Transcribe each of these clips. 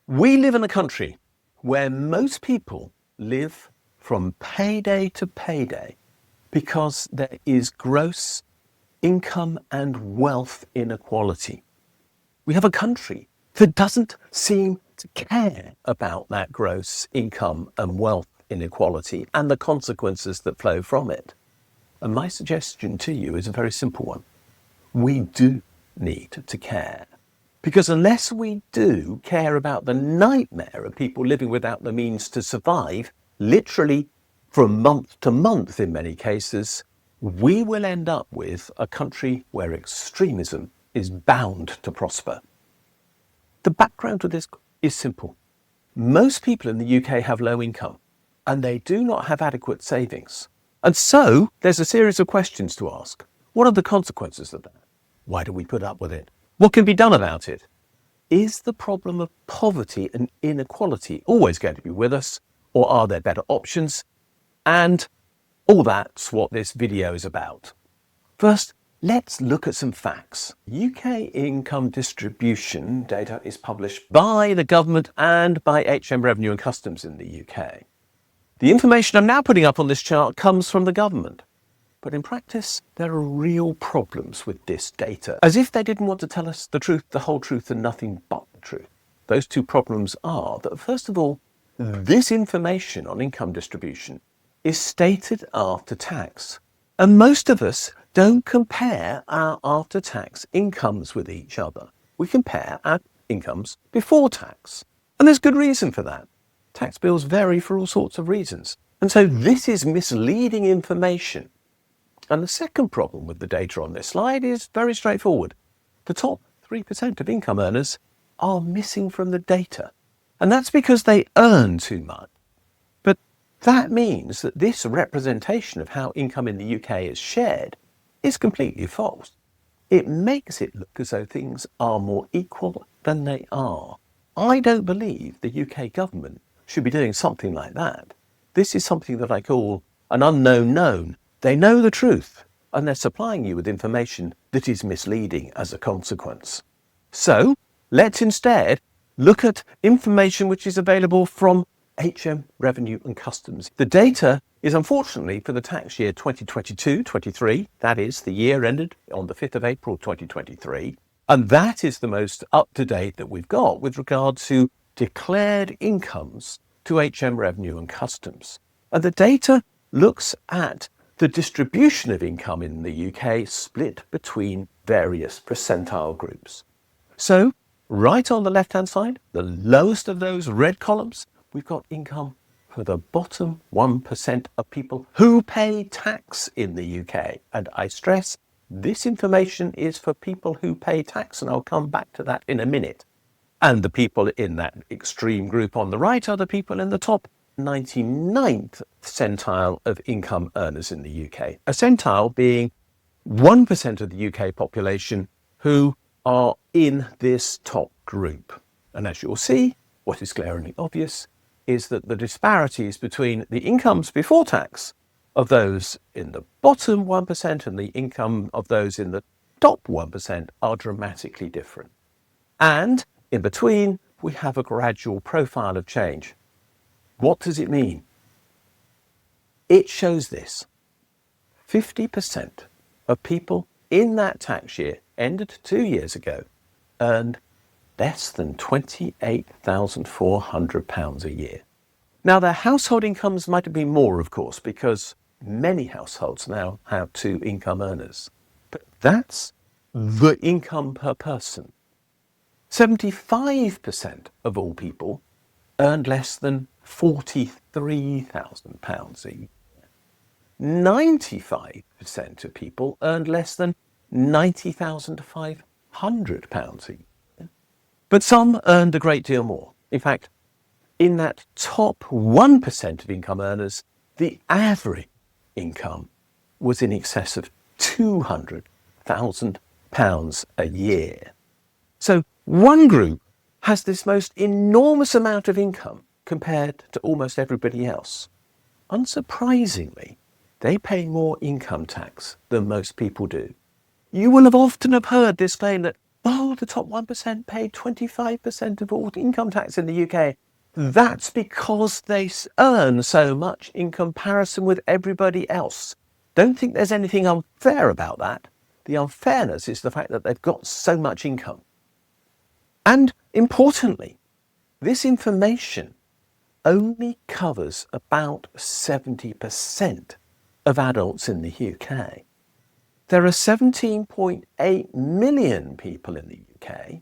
We live in a country where most people live from payday to payday because there is gross income and wealth inequality. We have a country that doesn't seem to care about that gross income and wealth inequality and the consequences that flow from it. And my suggestion to you is a very simple one. We do need to care. Because unless we do care about the nightmare of people living without the means to survive, literally from month to month in many cases, we will end up with a country where extremism is bound to prosper. The background to this is simple. Most people in the UK have low income, and they do not have adequate savings. And so there's a series of questions to ask. What are the consequences of that? Why do we put up with it? What can be done about it? Is the problem of poverty and inequality always going to be with us, or are there better options? And all that's what this video is about. First, let's look at some facts. UK income distribution data is published by the government and by HM Revenue and Customs in the UK. The information I'm now putting up on this chart comes from the government. But in practice, there are real problems with this data, as if they didn't want to tell us the truth, the whole truth, and nothing but the truth. Those two problems are that, first of all, this information on income distribution is stated after tax. And most of us don't compare our after-tax incomes with each other. We compare our incomes before tax. And there's good reason for that. Tax bills vary for all sorts of reasons. And so this is misleading information. And the second problem with the data on this slide is very straightforward. The top 3% of income earners are missing from the data. And that's because they earn too much. But that means that this representation of how income in the UK is shared is completely false. It makes it look as though things are more equal than they are. I don't believe the UK government should be doing something like that. This is something that I call an unknown known. They know the truth, and they're supplying you with information that is misleading as a consequence. So let's instead look at information which is available from HM Revenue and Customs. The data is unfortunately for the tax year 2022-23, that is the year ended on the 5th of April 2023, and that is the most up-to-date that we've got with regard to declared incomes to HM Revenue and Customs. And the data looks at the distribution of income in the UK split between various percentile groups. So, right on the left-hand side, the lowest of those red columns, we've got income for the bottom 1% of people who pay tax in the UK. And I stress, this information is for people who pay tax, and I'll come back to that in a minute. And the people in that extreme group on the right are the people in the top 99th centile of income earners in the UK. A centile being 1% of the UK population who are in this top group. And as you'll see, what is glaringly obvious is that the disparities between the incomes before tax of those in the bottom 1% and the income of those in the top 1% are dramatically different. And in between, we have a gradual profile of change. What does it mean? It shows this. 50% of people in that tax year, ended 2 years ago, earned less than £28,400 a year. Now, their household incomes might have been more, of course, because many households now have 2 income earners. But that's the income per person. 75% of all people earned less than £43,000 a year. 95% of people earned less than £90,500 a year. But some earned a great deal more. In fact, in that top 1% of income earners, the average income was in excess of £200,000 a year. So one group has this most enormous amount of income compared to almost everybody else. Unsurprisingly, they pay more income tax than most people do. You will have often heard this claim that Oh, the top 1% paid 25% of all income tax in the UK. That's because they earn so much in comparison with everybody else. Don't think there's anything unfair about that. The unfairness is the fact that they've got so much income. And importantly, this information only covers about 70% of adults in the UK. There are 17.8 million people in the UK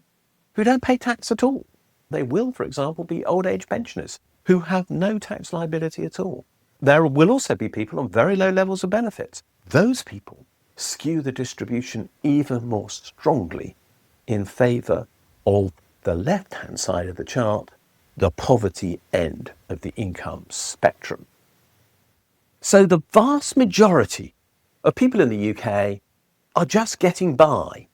who don't pay tax at all. They will, for example, be old age pensioners who have no tax liability at all. There will also be people on very low levels of benefits. Those people skew the distribution even more strongly in favour of the left-hand side of the chart, the poverty end of the income spectrum. So the vast majority of people in the UK are just getting by.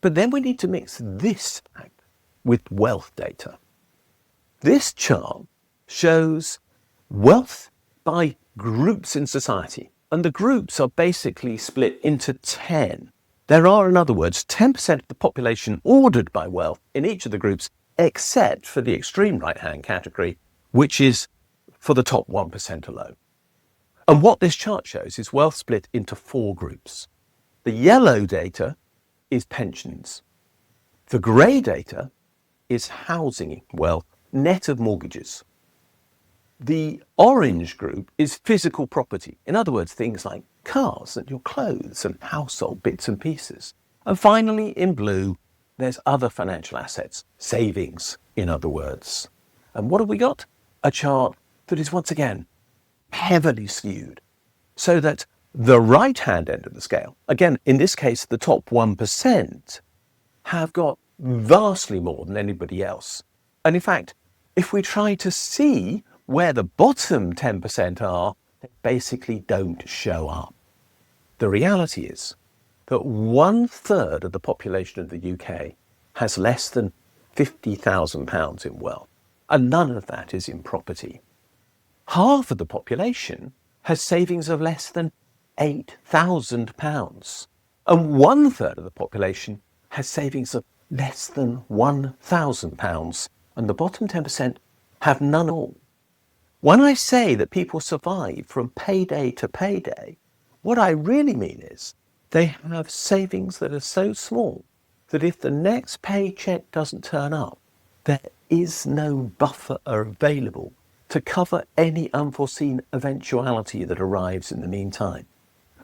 But then we need to mix this fact with wealth data. This chart shows wealth by groups in society, and the groups are basically split into 10. There are, in other words, 10% of the population ordered by wealth in each of the groups, except for the extreme right-hand category, which is for the top 1% alone. And what this chart shows is wealth split into 4 groups. The yellow data is pensions. The grey data is housing wealth, net of mortgages. The orange group is physical property. In other words, things like cars and your clothes and household bits and pieces. And finally, in blue, there's other financial assets, savings, in other words. And what have we got? A chart that is once again heavily skewed, so that the right-hand end of the scale, again, in this case, the top 1%, have got vastly more than anybody else. And in fact, if we try to see where the bottom 10% are, they basically don't show up. The reality is that 1/3 of the population of the UK has less than £50,000 in wealth, and none of that is in property. Half of the population has savings of less than £8,000, and 1/3 of the population has savings of less than £1,000, and the bottom 10% have none at all. When I say that people survive from payday to payday, what I really mean is they have savings that are so small that if the next paycheck doesn't turn up, there is no buffer available to cover any unforeseen eventuality that arrives in the meantime.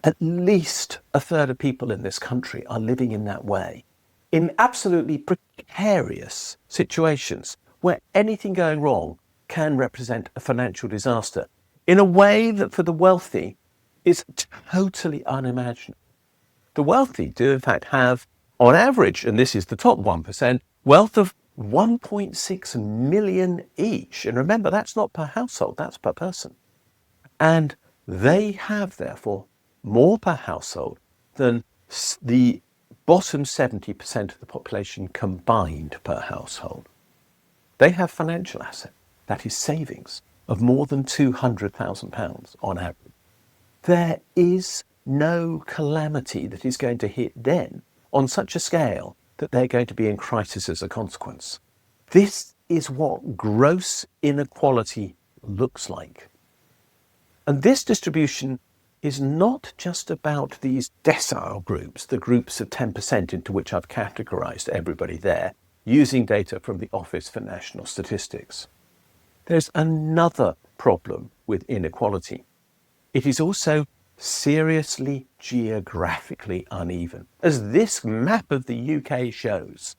At least 1/3 of people in this country are living in that way, in absolutely precarious situations where anything going wrong can represent a financial disaster in a way that for the wealthy is totally unimaginable. The wealthy do in fact have, on average, and this is the top 1%, wealth of 1.6 million each. And remember, that's not per household, that's per person. And they have, therefore, more per household than the bottom 70% of the population combined per household. They have financial asset, that is savings, of more than £200,000 on average. There is no calamity that is going to hit them on such a scale that they're going to be in crisis as a consequence. This is what gross inequality looks like. And this distribution is not just about these decile groups, the groups of 10% into which I've categorized everybody there, using data from the Office for National Statistics. There's another problem with inequality. It is also seriously geographically uneven. As this map of the UK shows,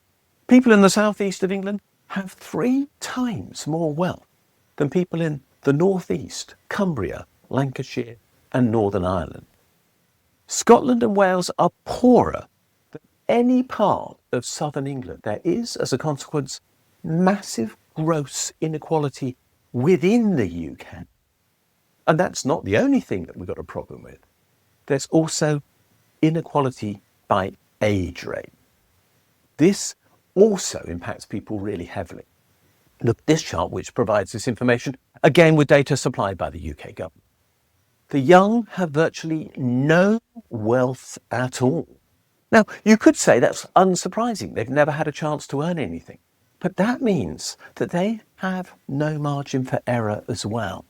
people in the southeast of England have 3 times more wealth than people in the northeast, Cumbria, Lancashire and Northern Ireland. Scotland and Wales are poorer than any part of southern England. There is, as a consequence, massive gross inequality within the UK. And that's not the only thing that we've got a problem with. There's also inequality by age rate. This also impacts people really heavily. Look at this chart, which provides this information, again with data supplied by the UK government. The young have virtually no wealth at all. Now, you could say that's unsurprising. They've never had a chance to earn anything. But that means that they have no margin for error as well.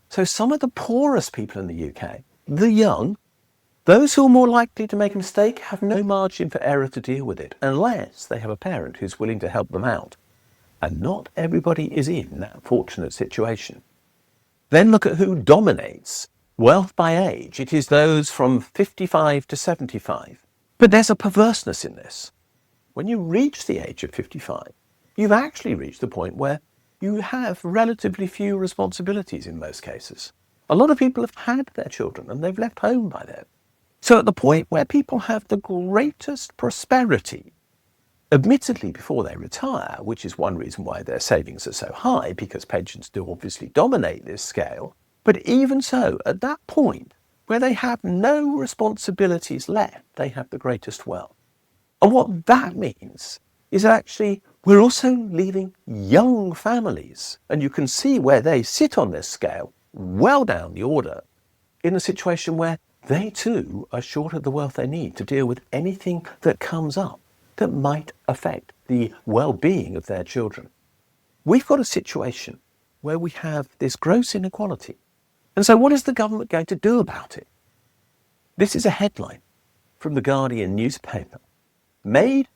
So some of the poorest people in the UK, the young, those who are more likely to make a mistake, have no margin for error to deal with it, unless they have a parent who's willing to help them out. And not everybody is in that fortunate situation. Then look at who dominates wealth by age. It is those from 55 to 75. But there's a perverseness in this. When you reach the age of 55, you've actually reached the point where you have relatively few responsibilities in most cases. A lot of people have had their children and they've left home by then. So at the point where people have the greatest prosperity, admittedly before they retire, which is one reason why their savings are so high, because pensions do obviously dominate this scale, but even so, at that point where they have no responsibilities left, they have the greatest wealth. And what that means is actually we're also leaving young families, and you can see where they sit on this scale, well down the order, in a situation where they too are short of the wealth they need to deal with anything that comes up that might affect the well-being of their children. We've got a situation where we have this gross inequality. And so what is the government going to do about it? This is a headline from the Guardian newspaper, made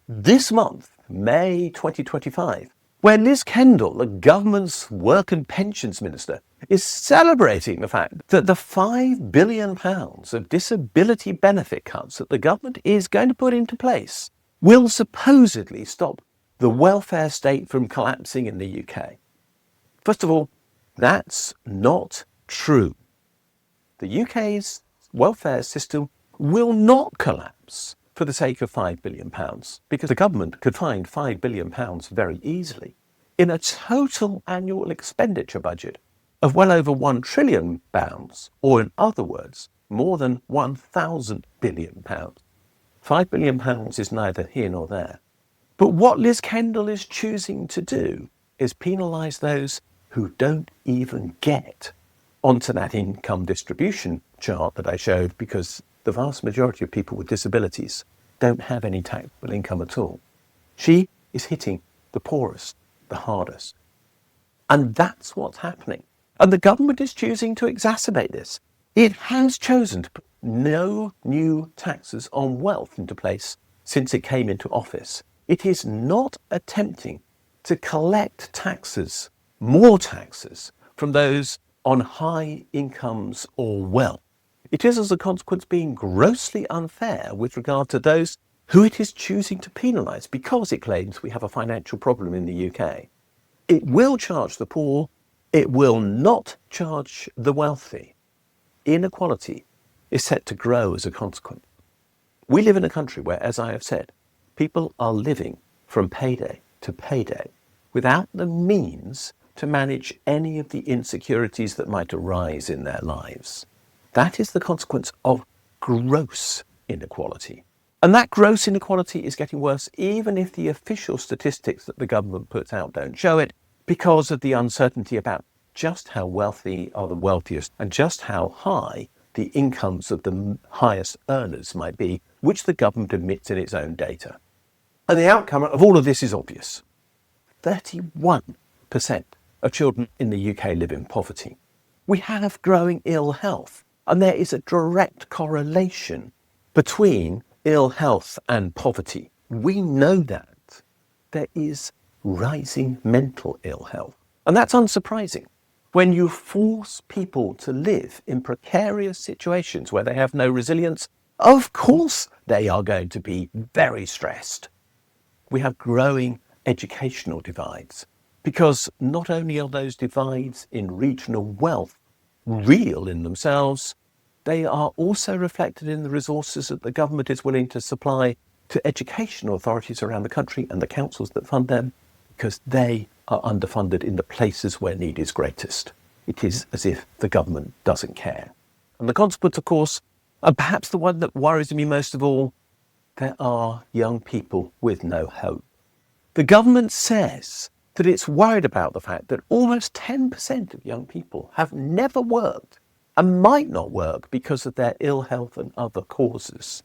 this month, May 2025, where Liz Kendall, the government's work and pensions minister, is celebrating the fact that the £5 billion of disability benefit cuts that the government is going to put into place will supposedly stop the welfare state from collapsing in the UK. First of all, that's not true. The UK's welfare system will not collapse for the sake of £5 billion, because the government could find £5 billion very easly in a total annual expenditure budget of well over £1 trillion, or in other words, more than £1,000 billion. £5 billion is neither here nor there. But what Liz Kendall is choosing to do is penalise those who don't even get onto that income distribution chart that I showed, because the vast majority of people with disabilities don't have any taxable income at all. She is hitting the poorest the hardest. And that's what's happening. And the government is choosing to exacerbate this. It has chosen to put no new taxes on wealth into place since it came into office. It is not attempting to collect taxes, more taxes, from those on high incomes or wealth. It is, as a consequence, being grossly unfair with regard to those who it is choosing to penalise, because it claims we have a financial problem in the UK. It will charge the poor. It will not charge the wealthy. Inequality is set to grow as a consequence. We live in a country where, as I have said, people are living from payday to payday without the means to manage any of the insecurities that might arise in their lives. That is the consequence of gross inequality. And that gross inequality is getting worse, even if the official statistics that the government puts out don't show it, because of the uncertainty about just how wealthy are the wealthiest and just how high the incomes of the highest earners might be, which the government admits in its own data. And the outcome of all of this is obvious. 31% of children in the UK live in poverty. We have growing ill health, and there is a direct correlation between ill health and poverty. We know that. There is rising mental ill health. And that's unsurprising. When you force people to live in precarious situations where they have no resilience, of course they are going to be very stressed. We have growing educational divides, because not only are those divides in regional wealth real in themselves, they are also reflected in the resources that the government is willing to supply to educational authorities around the country and the councils that fund them, because they are underfunded in the places where need is greatest. It is as if the government doesn't care. And the consequence, of course, and perhaps the one that worries me most of all, there are young people with no hope. The government says that it's worried about the fact that almost 10% of young people have never worked and might not work because of their ill health and other causes.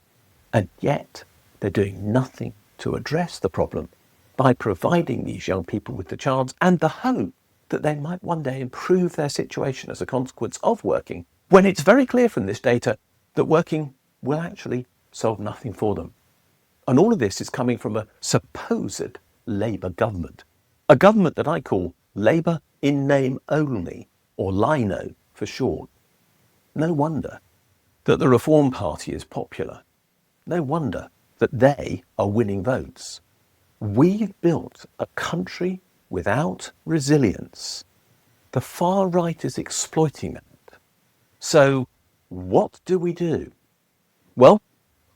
And yet they're doing nothing to address the problem by providing these young people with the chance and the hope that they might one day improve their situation as a consequence of working, when it's very clear from this data that working will actually solve nothing for them. And all of this is coming from a supposed Labour government, a government that I call Labour in name only, or LINO for short. No wonder that the Reform Party is popular. No wonder that they are winning votes. We've built a country without resilience. The far right is exploiting that. So what do? Well,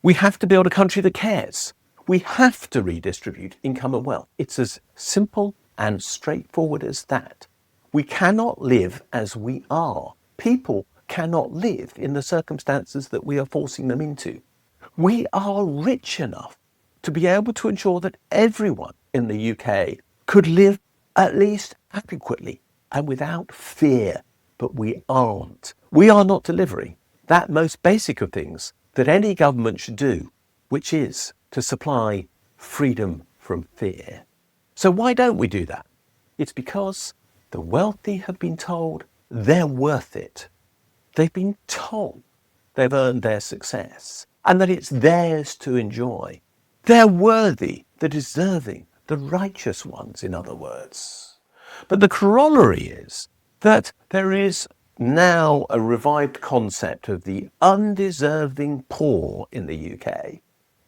we have to build a country that cares. We have to redistribute income and wealth. It's as simple and straightforward as that. We cannot live as we are. People cannot live in the circumstances that we are forcing them into. We are rich enough to be able to ensure that everyone in the UK could live at least adequately and without fear. But we aren't. We are not delivering that most basic of things that any government should do, which is to supply freedom from fear. So why don't we do that? It's because the wealthy have been told they're worth it. They've been told they've earned their success and that it's theirs to enjoy. They're worthy, the deserving, the righteous ones, in other words. But the corollary is that there is now a revived concept of the undeserving poor in the UK.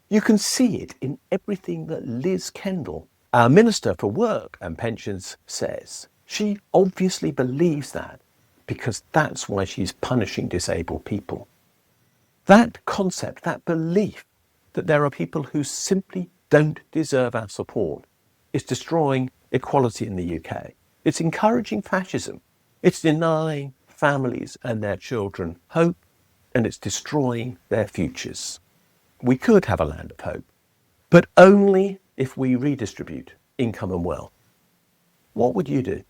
You can see it in everything that Liz Kendall, our Minister for Work and Pensions, says. She obviously believes that because that's why she's punishing disabled people. That concept, that belief that there are people who simply don't deserve our support is destroying equality in the UK. It's encouraging fascism. It's denying families and their children hope, and it's destroying their futures. We could have a land of hope, but only if we redistribute income and wealth. What would you do?